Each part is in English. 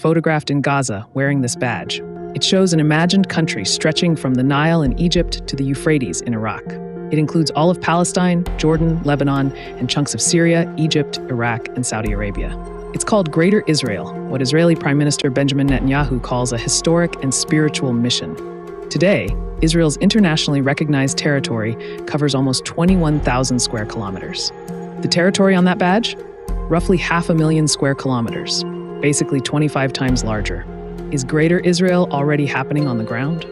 photographed in Gaza wearing this badge. It shows an imagined country stretching from the Nile in Egypt to the Euphrates in Iraq. It includes all of Palestine, Jordan, Lebanon, and chunks of Syria, Egypt, Iraq, and Saudi Arabia. It's called Greater Israel, what Israeli Prime Minister Benjamin Netanyahu calls a historic and spiritual mission. Today, Israel's internationally recognized territory covers almost 21,000 square kilometers. The territory on that badge? Roughly 500,000 square kilometers, basically 25 times larger. Is Greater Israel already happening on the ground?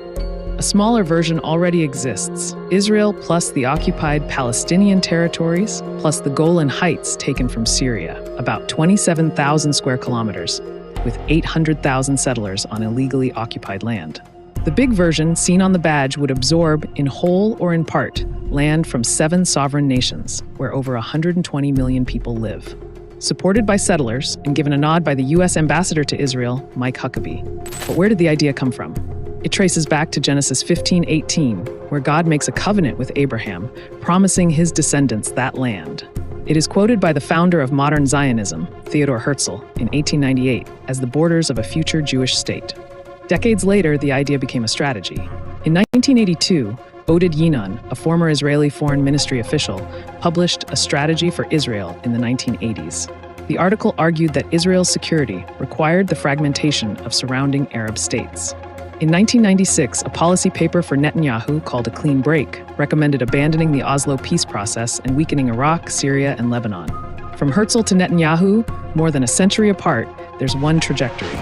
A smaller version already exists. Israel plus the occupied Palestinian territories, plus the Golan Heights taken from Syria, about 27,000 square kilometers, with 800,000 settlers on illegally occupied land. The big version, seen on the badge, would absorb, in whole or in part, land from 7 sovereign nations, where over 120 million people live. Supported by settlers and given a nod by the U.S. ambassador to Israel, Mike Huckabee. But where did the idea come from? It traces back to Genesis 15:18, where God makes a covenant with Abraham, promising his descendants that land. It is quoted by the founder of modern Zionism, Theodor Herzl, in 1898 as the borders of a future Jewish state. Decades later, the idea became a strategy. In 1982, Oded Yinon, a former Israeli foreign ministry official, published A Strategy for Israel in the 1980s. The article argued that Israel's security required the fragmentation of surrounding Arab states. In 1996, a policy paper for Netanyahu called A Clean Break recommended abandoning the Oslo peace process and weakening Iraq, Syria, and Lebanon. From Herzl to Netanyahu, more than a century apart, there's one trajectory.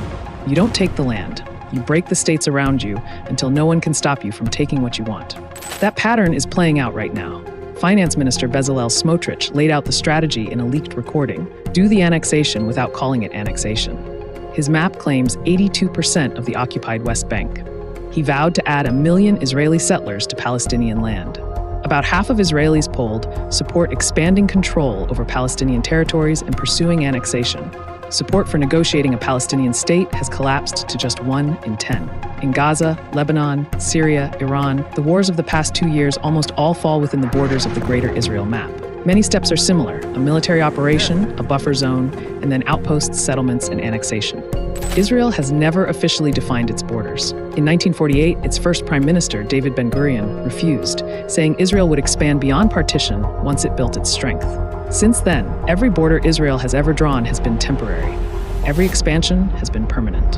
You don't take the land. You break the states around you until no one can stop you from taking what you want. That pattern is playing out right now. Finance Minister Bezalel Smotrich laid out the strategy in a leaked recording: do the annexation without calling it annexation. His map claims 82% of the occupied West Bank. He vowed to add 1 million Israeli settlers to Palestinian land. About half of Israelis polled support expanding control over Palestinian territories and pursuing annexation. Support for negotiating a Palestinian state has collapsed to just 1 in 10. In Gaza, Lebanon, Syria, Iran, the wars of the past 2 years almost all fall within the borders of the Greater Israel map. Many steps are similar: a military operation, a buffer zone, and then outposts, settlements, and annexation. Israel has never officially defined its borders. In 1948, its first prime minister, David Ben-Gurion, refused, saying Israel would expand beyond partition once it built its strength. Since then, every border Israel has ever drawn has been temporary. Every expansion has been permanent.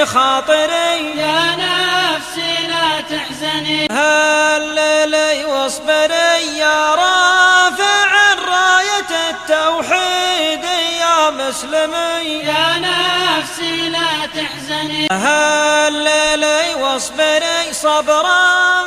خاطري يا نفسي لا تحزني هللي واصبري يا رافع راية التوحيد يا مسلمي يا نفسي لا تحزني هللي واصبري صبرا